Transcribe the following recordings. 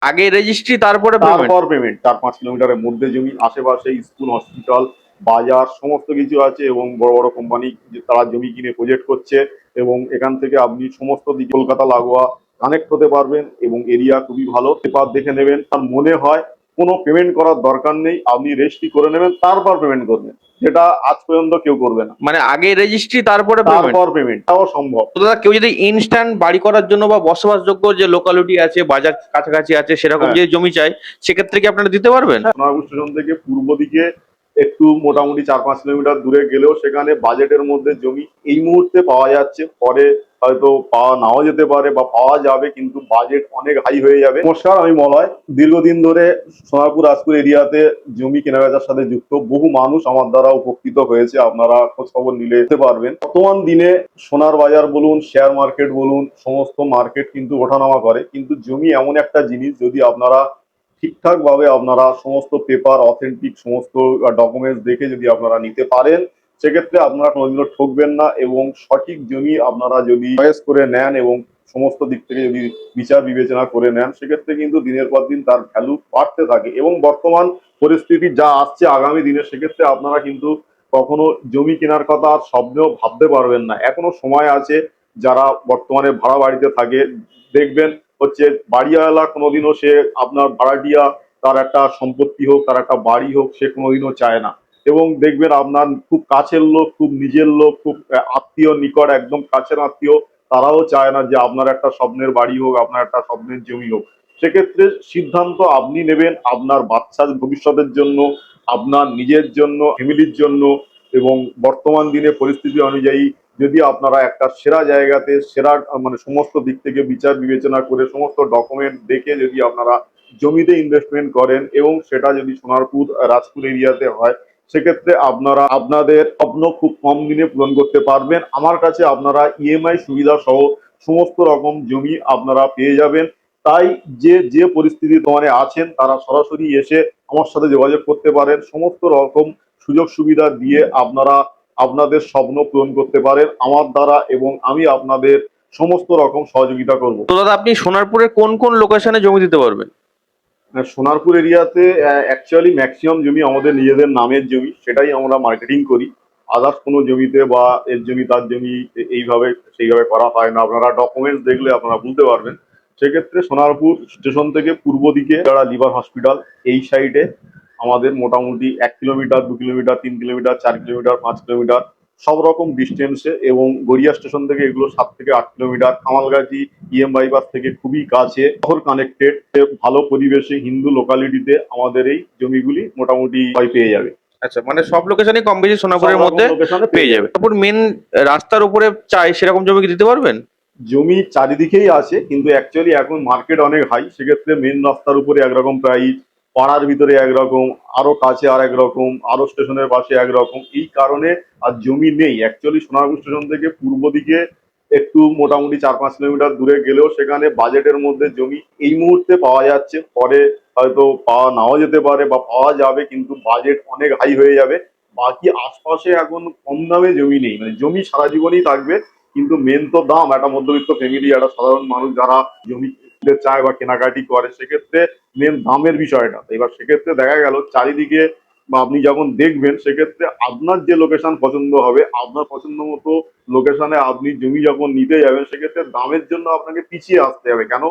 আগে রেজিস্ট্রি তারপরে পেমেন্ট? তারপর পেমেন্ট। 4-5 কিলোমিটারের মধ্যে জমি, আশেপাশে স্কুল, হসপিটাল, বাজার সমস্ত কিছু আছে এবং বড় বড় কোম্পানি তারা জমি কিনে প্রজেক্ট করছে এবং এখান থেকে আপনি সমস্ত দিক কলকাতা লাগোয়া কানেক্ট হতে পারবেন এবং এরিয়া খুবই ভালো। পেপার দেখে নেবেন, তার মনে হয় কোনো পেমেন্ট করার দরকার নেই, আপনি রেজিস্ট্রি করে নেবেন তারপর পেমেন্ট করবেন, যেটা আজ পর্যন্ত কেউ করবে না। মানে আগে রেজিস্ট্রি তারপরে পেমেন্ট? তারপর পেমেন্ট, তাও সম্ভব। তো দাদা কেউ যদি ইনস্ট্যান্ট বাড়ি করার জন্য বা বসবাসযোগ্য যে লোকালিটি আছে, বাজার কাছাকাছি আছে, সেরকম হ্যাঁ, যে জমি চাই, সেক্ষেত্রে কি আপনারা দিতে পারবেন? সোনারপুর স্টেশন থেকে পূর্ব দিকে একটু মোটামুটি 4-5 কিলোমিটার দূরে গেলেও সেখানে বাজেটের মধ্যে জমি এই মুহূর্তে পাওয়া যাচ্ছে, পরে হয়তো পাওয়া নাও যেতে পারে বা পাওয়া যাবে, কিন্তু বাজেট অনেক হাই হয়ে যাবে। নমস্কার, আমি মলয়। দীর্ঘদিন ধরে সোনারপুর রাজপুর এরিয়াতে জমি কেনাবেচার সাথে যুক্ত, বহু মানুষ আমার দ্বারা উপকৃত হয়েছে, আপনারা খোঁজ খবর নিলে দেখতে পারবেন। বর্তমান দিনে সোনার বাজার বলুন, শেয়ার মার্কেট বলুন, সমস্ত মার্কেট কিন্তু ওঠানামা করে, কিন্তু জমি এমন একটা জিনিস, যদি আপনারা ঠিকঠাক ভাবে আপনারা সমস্ত পেপার অথেন্টিক সমস্ত ডকুমেন্টস দেখে যদি আপনারা নিতে পারেন, সেক্ষেত্রে আপনারা কোনোদিনও ঠকবেন না এবং সঠিক জমি আপনারা যদি চয়েস করে নেন এবং সমস্ত দিক থেকে যদি বিচার বিবেচনা করে নেন, সেক্ষেত্রে কিন্তু দিনের পর দিন তার ভ্যালু বাড়তে থাকে এবং বর্তমান পরিস্থিতি যা আসছে আগামী দিনে, সেক্ষেত্রে আপনারা কিন্তু কখনো জমি কেনার কথা আর স্বপ্নেও ভাবতে পারবেন না। এখনো সময় আছে। যারা বর্তমানে ভাড়া বাড়িতে থাকে, দেখবেন হচ্ছে বাড়িওয়ালা কোনোদিনও সে আপনার ভাড়াটিয়া তার একটা সম্পত্তি হোক, তার একটা বাড়ি হোক, সে কোনোদিনও চায় না। এবং দেখবেন আপনার খুব কাছের লোক, খুব নিজের লোক, খুব আত্মীয় নিকট, একদম কাছের আত্মীয়, তারাও চায় না যে আপনার একটা স্বপ্নের বাড়ি হোক, আপনার একটা স্বপ্নের জমি হোক। সেক্ষেত্রে সিদ্ধান্ত আপনি নেবেন আপনার বাচ্চার ভবিষ্যতের জন্য, আপনার নিজের জন্য, ফ্যামিলির জন্য এবং বর্তমান দিনে পরিস্থিতি অনুযায়ী যদি আপনারা একটা সেরা জায়গাতে সেরা মানে সমস্ত দিক থেকে বিচার বিবেচনা করে সমস্ত ডকুমেন্ট দেখে যদি আপনারা জমিতে ইনভেস্টমেন্ট করেন এবং সেটা যদি সোনারপুর রাজপুর এরিয়াতে হয়, সেক্ষেত্রে আপনারা আপনাদের স্বপ্ন খুব কম দিনে পূরণ করতে পারবেন। আমার কাছে আপনারা ইএমআই সুবিধা সহ সমস্ত রকম জমি আপনারা পেয়ে যাবেন। তাই যে যে পরিস্থিতি তোমার আছেন, তারা সরাসরি এসে আমার সাথে যোগাযোগ করতে পারেন। সমস্ত রকম সুযোগ সুবিধা দিয়ে আপনারা আপনাদের স্বপ্ন পূরণ করতে পারেন আমার দ্বারা এবং আমি আপনাদের সমস্ত রকম সহযোগিতা করব। তো দাদা আপনি সোনারপুরের কোন কোন লোকেশনে জমি দিতে পারবেন? সোনারপুর এরিয়াতে অ্যাকচুয়ালি ম্যাক্সিমাম জমি আমাদের নিজেদের নামের জমি, সেটাই আমরা মার্কেটিং করি। আদার্স কোনো জমিতে বা এর জমি তার জমি এইভাবে সেইভাবে করা হয় না। আপনারা ডকুমেন্টস দেখলে আপনারা বুঝতে পারবেন। সেক্ষেত্রে সোনারপুর স্টেশন থেকে পূর্ব দিকে যারা লিভার হসপিটাল, এই সাইডে আমাদের মোটামুটি 1 kilometre, 2 kilometre, 3 kilometre, 4 kilometre, 5 kilometre সব রকম ডিস্টেন্সে এবং গড়িয়া স্টেশন থেকে এগুলো 7 থেকে 8 কিলোমিটার। কামালগাছি বাইপাস থেকে খুবই কাছে, শহর কানেক্টেড, ভালো পরিবেশে হিন্দু লোকালিটিতে আমাদের এই জমিগুলি মোটামুটি পেয়ে যাবে। আচ্ছা, মানে সব লোকেশনই কম বেশি সব সোনাপুরের রকম মধ্যে লোকেশনে পেয়ে যাবে। তারপর মেন রাস্তার উপরে চাই সেরকম জমি কি দিতে পারবেন? জমি চারিদিকেই আছে, কিন্তু অ্যাকচুয়ালি এখন মার্কেট অনেক হাই, সেক্ষেত্রে মেন রাস্তার উপরে একরকম প্রাইস, পাড়ার ভিতরে একরকম, আরো কাছে আর একরকম, আরো স্টেশনের পাশে একরকম। এই কারণে আর জমি নেই। অ্যাকচুয়ালি সোনারপুর স্টেশন থেকে পূর্ব দিকে একটু মোটামুটি 4-5 কিলোমিটার দূরে গেলেও সেখানে বাজেটের মধ্যে জমি এই মুহূর্তে পাওয়া যাচ্ছে, পরে হয়তো পাওয়া নাও যেতে পারে বা পাওয়া যাবে, কিন্তু বাজেট অনেক হাই হয়ে যাবে। বাকি আশপাশে এখন কম দামে জমি নেই, মানে জমি সারা জীবনই থাকবে, কিন্তু মেন তো দাম। একটা মধ্যবিত্ত ফ্যামিলি, একটা সাধারণ মানুষ যারা জমি কিনতে চায় বা কেনাকাটি করে, সেক্ষেত্রে মেন দামের বিষয়টা। এবার সেক্ষেত্রে দেখা গেল চারিদিকে বা আপনি যখন দেখবেন, সেক্ষেত্রে আপনার যে লোকেশন পছন্দ হবে, আপনার পছন্দ মতো লোকেশনে আপনি জমি যখন নিতে যাবেন, সেক্ষেত্রে দামের জন্য আপনাকে পিছিয়ে আসতে হবে। কেন?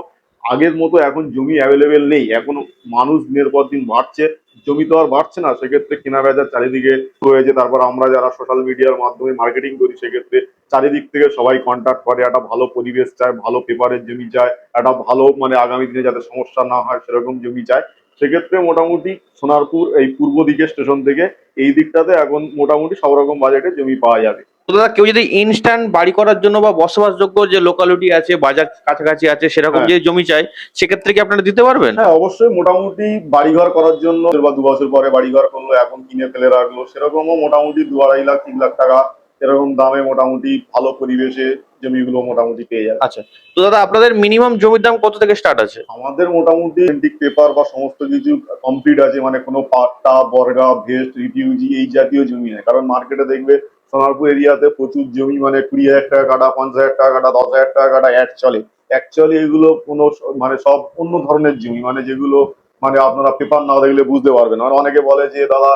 আগের মতো এখন জমি অ্যাভেলেবেল নেই। এখন মানুষ দিনের পর দিন বাড়ছে, জমি তো আর বাড়ছে না, সেক্ষেত্রে কেনা বেচা চারিদিকে রয়েছে। তারপর আমরা যারা সোশ্যাল মিডিয়ার মাধ্যমে মার্কেটিং করি, সেক্ষেত্রে চারিদিক থেকে সবাই কন্ট্যাক্ট করে, একটা ভালো পরিবেশ চায়, ভালো পেপারের জমি চায়, একটা ভালো মানে আগামী দিনে যাতে সমস্যা না হয় সেরকম জমি চায়। সেক্ষেত্রে মোটামুটি সোনারপুর এই পূর্ব দিকে স্টেশন থেকে এই দিকটাতে এখন মোটামুটি সব রকম বাজেটে জমি পাওয়া যাবে। তো দাদা কেউ যদি ইনস্ট্যান্ট বাড়ি করার জন্য বা বসবাসযোগ্য যে লোকালিটি আছে, বাজার কাছাকাছি আছে, সেরকম হ্যাঁ, যে জমি চাই, সেক্ষেত্রে কি আপনারা দিতে পারবেন? হ্যাঁ, অবশ্যই। মোটামুটি বাড়িঘর করার জন্য বা 2 বছর পরে বাড়িঘর করলো, এখন কিনে ফেলে রাখলো, সেরকমও মোটামুটি 2-2.5 লাখ 3 লাখ টাকা এরকম দামে মোটামুটি ভালো পরিবেশে জমিগুলো মোটামুটি পেয়ে যাবে। আচ্ছা, তো দাদা আপনাদের মিনিমাম জমির দাম কত থেকে স্টার্ট আছে? আমাদের মোটামুটি অথেন্টিক পেপার বা সমস্ত কিছু কমপ্লিট আছে, মানে কোনো পাট্টা, বর্গা, ভেস্ট, রিফিউজি এই জাতীয় জমি নেই। কারণ মার্কেটে দেখবে সোনারপুর এরিয়াতে প্রচুর জমি, মানে 20,000 টাকা কাটা, 50,000 টাকা কাটা, 10,000 টাকা কাটা অ্যাড চলে। অ্যাকচুয়ালি এগুলো কোনো মানে সব অন্য ধরনের জমি, মানে যেগুলো মানে আপনারা পেপার না দেখলে বুঝতে পারবেন। মানে অনেকে বলে যে দাদা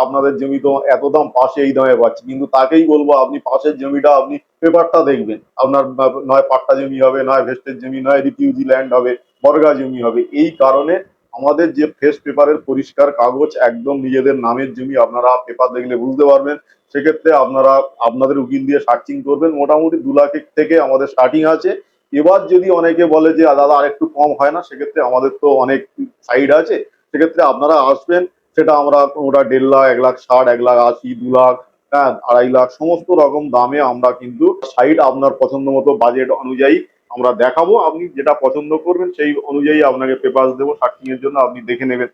আপনাদের জমি তো এত দাম, পাশে এই দামে পাচ্ছি, কিন্তু তাকেই বলবো আপনি পাশের জমিটা আপনি পেপারটা দেখবেন, আপনার নয় পাট্টা জমি হবে, নয় ভেস্টের জমি, নয় রিফিউজি ল্যান্ড হবে, বর্গা জমি হবে। এই কারণে আমাদের যে ফ্রেশ পেপারের পরিষ্কার কাগজ একদম নিজেদের নামের জমি, আপনারা পেপার দেখলে বুঝতে পারবেন। সেক্ষেত্রে আপনারা আপনাদের উকিল দিয়ে সার্চিং করবেন, মোটামুটি 2 লাখ থেকে আমাদের স্টার্টিং আছে। এবার যদি অনেকে বলে যে দাদা আর একটু কম হয় না, সেক্ষেত্রে আমাদের তো অনেক সাইড আছে, সেক্ষেত্রে আপনারা আসবেন, সেটা আমরা ওটা 1.5 লাখ, 1,60,000, 1,80,000, 2 লাখ, হ্যাঁ 2.5 লাখ সমস্ত রকম দামে আমরা কিন্তু সাইট আপনার পছন্দ মতো বাজেট অনুযায়ী আমরা দেখাবো। আপনি যেটা পছন্দ করবেন সেই অনুযায়ী আপনাকে পেপার দেবো সার্চিং এর জন্য, আপনি দেখে নেবেন।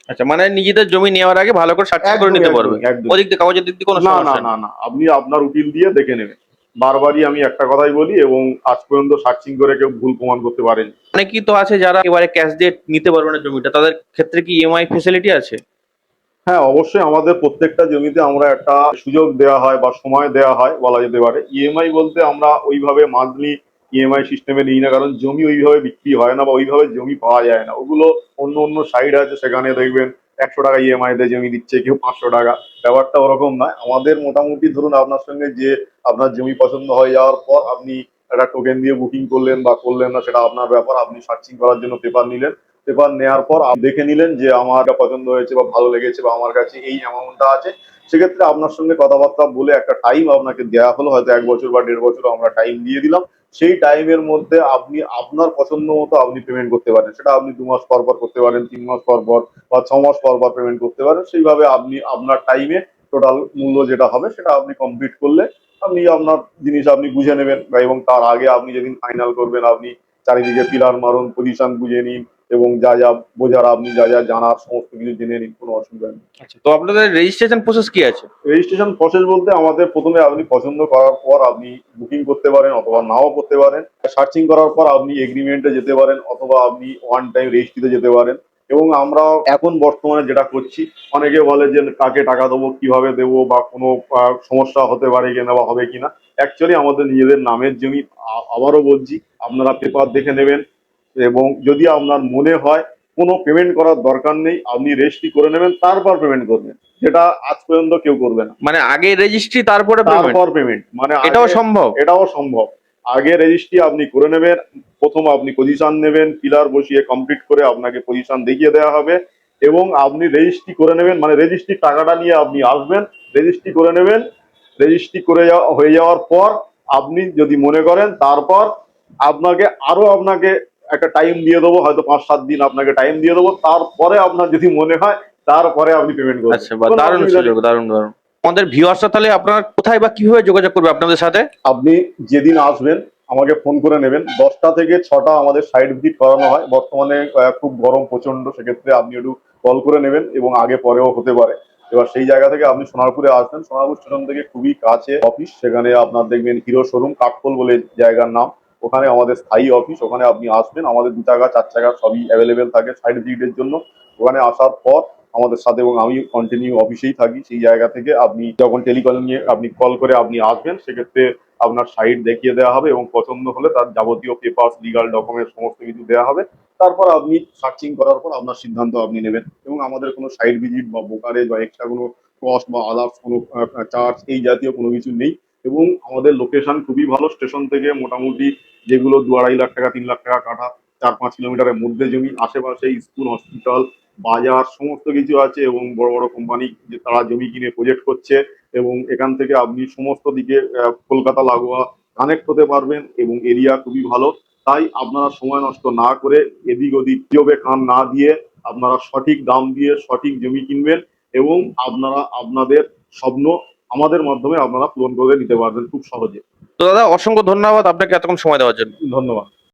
আচ্ছা, মানে নিজেদের জমি নেওয়ার আগে ভালো করে সার্চ করে নিতে পারবে, একদম ওদিক দিয়ে কাগজের দিক দিয়ে কোনো না না সমস্যা না নেই। না, আপনি আপনার উকিল দিয়ে দেখে নেবেন। বারবারই আমি একটা কথাই বলি, এবং আজ পর্যন্ত সার্চিং করে কেউ ভুল প্রমাণ করতে পারেনি। অনেকেই তো আছে যারা এবারে ক্যাশ দিয়ে নিতে পারবে না জমিটা, তাদের ক্ষেত্রে কি ইএমআই ফেসিলিটি আছে? হ্যাঁ অবশ্যই, আমাদের প্রত্যেকটা জমিতে আমরা একটা সুযোগ দেওয়া হয় বা সময় দেওয়া হয় বলা যেতে পারে। ইএমআই বলতে আমরা ওইভাবে মান্থলি ইএমআই সিস্টেমে নিই না, কারণ জমি ওইভাবে বিক্রি হয় না বা ওইভাবে জমি পাওয়া যায় না। ওগুলো অন্য অন্য সাইড আছে, সেখানে দেখবেন 100 টাকা ইএমআই তে জমি দিচ্ছে, কেউ 500 টাকা। ব্যাপারটা ওরকম নয়। আমাদের মোটামুটি ধরুন আপনার সঙ্গে যে আপনার জমি পছন্দ হয়ে যাওয়ার পর আপনি একটা টোকেন দিয়ে বুকিং করলেন বা করলেন না, সেটা আপনার ব্যাপার। আপনি সার্চিং করার জন্য পেপার নিলেন, পেপার নেওয়ার পর আপনি দেখে নিলেন যে আমার এটা পছন্দ হয়েছে বা ভালো লেগেছে বা আমার কাছে এই অ্যামাউন্টটা আছে, সেক্ষেত্রে আপনার সঙ্গে কথাবার্তা বলে একটা টাইম আপনাকে দেওয়া হলো, হয়তো 1 বছর বা 1.5 বছর আমরা টাইম দিয়ে দিলাম। সেই টাইমের মধ্যে আপনি আপনার পছন্দ মতো আপনি পেমেন্ট করতে পারেন। সেটা আপনি 2 মাস পর পর করতে পারেন, 3 মাস পর পর বা 6 মাস পর পর পেমেন্ট করতে পারেন। সেইভাবে আপনি আপনার টাইমে টোটাল মূল্য যেটা হবে সেটা আপনি কমপ্লিট করলে আপনি আপনার জিনিস আপনি বুঝে নেবেন। এবং তার আগে আপনি যেদিন ফাইনাল করবেন, আপনি চারিদিকে পিলার মারুন, পজিশন বুঝে নিন, এবং যা যা বোঝার আপনি যা যা জানার সমস্ত কিছু জেনে নিন, কোনো অসুবিধা নেই। আচ্ছা, তো আপনাদের রেজিস্ট্রেশন প্রসেস কি আছে? রেজিস্ট্রেশন প্রসেস বলতে আমাদের প্রথমে আপনি পছন্দ করার পর আপনি বুকিং করতে পারেন অথবা নাও করতে পারেন। সার্চিং করার পর আপনি এগ্রিমেন্টে যেতে পারেন অথবা আপনি ওয়ান টাইম রেজিস্ট্রিতে যেতে পারেন। এবং আমরা এখন বর্তমানে যেটা করছি, অনেকে বলে যে কাকে টাকা দেবো, কিভাবে দেবো, বা কোনো সমস্যা হতে পারে কিনা বা হবে কিনা। অ্যাকচুয়ালি আমাদের নিজেদের নামের জমি। আবারও বলছি, আপনারা পেপার দেখে নেবেন, এবং যদি আপনার মনে হয় কোনো পেমেন্ট করার দরকার নেই, আপনি রেজিস্ট্রি করে নেবেন, তারপর পেমেন্ট করবেন, যেটা আজ পর্যন্ত কেউ করবে না। মানে আগে রেজিস্ট্রি তারপরে পেমেন্ট? তারপর পেমেন্ট মানে এটাও আগে সম্ভব? এটাও সম্ভব। আগে রেজিস্ট্রি আপনি করে নেবেন, প্রথম আপনি পজিশন নেবেন, পিলার বসিয়ে কমপ্লিট করে আপনাকে পজিশন দেখিয়ে দেওয়া হবে, এবং আপনি রেজিস্ট্রি করে নেবেন, মানে রেজিস্ট্রি টাকাটা নিয়ে আপনি আসবেন, রেজিস্ট্রি করে নেবেন। রেজিস্ট্রি করে হয়ে যাওয়ার পর আপনি যদি মনে করেন, তারপর আপনাকে একটা টাইম দিয়ে দেবো, হয়তো 5-7 দিন আপনাকে টাইম দিয়ে দেবো। তারপরে আপনার যদি মনে হয়, তারপরে আপনি পেমেন্ট করবেন, আচ্ছা, বা কোনো দারুণ অসুবিধা নেই। সুযোগ, দারুণ দারুণ। আমাদের ভিউয়ার্সরা তাহলে আপনারা কোথায় বা কিভাবে যোগাযোগ করবে আপনাদের সাথে? আপনি যেদিন আসবেন আমাকে ফোন করে নেবেন। 10টা থেকে 6টা আমাদের সাইট ভিজিট করানো হয়। বর্তমানে খুব গরম প্রচন্ড, সেক্ষেত্রে আপনি একটু কল করে নেবেন, এবং আগে পরেও হতে পারে। এবার সেই জায়গা থেকে আপনি সোনারপুরে আসবেন, সোনারপুর স্টেশন থেকে খুবই কাছে অফিস, সেখানে আপনার দেখবেন হিরো শোরুম কাঠখোল বলে জায়গার নাম, ওখানে আমাদের স্থায়ী অফিস। ওখানে আপনি আসবেন, আমাদের 2 চাকা 4 চাকা সবই অ্যাভেলেবেল থাকে সাইট ভিজিটের জন্য। ওখানে আসার পর আমাদের সাথে, এবং আমি কন্টিনিউ অফিসেই থাকি, সেই জায়গা থেকে আপনি যখন টেলিকলিং এ আপনি কল করে আপনি আসবেন, সেক্ষেত্রে আপনার সাইট দেখিয়ে দেওয়া হবে, এবং পছন্দ হলে তার যাবতীয় পেপার, লিগাল ডকুমেন্ট সমস্ত কিছু দেওয়া হবে। তারপর আপনি সার্চিং করার পর আপনার সিদ্ধান্ত আপনি নেবেন। এবং আমাদের কোনো সাইট ভিজিট বা ব্রোকারেজ বা এক্সট্রা কোনো কস্ট বা আদার্স কোনো চার্জ এই জাতীয় কোনো কিছু নেই। এবং আমাদের লোকেশন খুবই ভালো, স্টেশন থেকে মোটামুটি যেগুলো 2-2.5 লাখ টাকা, 3 লাখ টাকা কাঠা, 4-5 কিলোমিটারের মধ্যে জমি, আশেপাশে স্কুল, হসপিটাল, বাজার সমস্ত কিছু আছে, এবং বড় বড় কোম্পানি যে তারা জমি কিনে প্রজেক্ট করছে। এবং এখান থেকে আপনি সমস্ত দিকে কলকাতা লাগোয়া কানেক্ট হতে পারবেন, এবং এরিয়া খুবই ভালো। তাই আপনারা সময় নষ্ট না করে, এদিক ওদিক জবে কান না দিয়ে, আপনারা সঠিক দাম দিয়ে সঠিক জমি কিনবেন, এবং আপনারা আপনাদের স্বপ্ন আমাদের মাধ্যমে আপনারা পূরণ করে নিতে পারবেন খুব সহজে। তো দাদা, অসংখ্য ধন্যবাদ আপনাকে এতক্ষণ সময় দেওয়ার জন্য। ধন্যবাদ।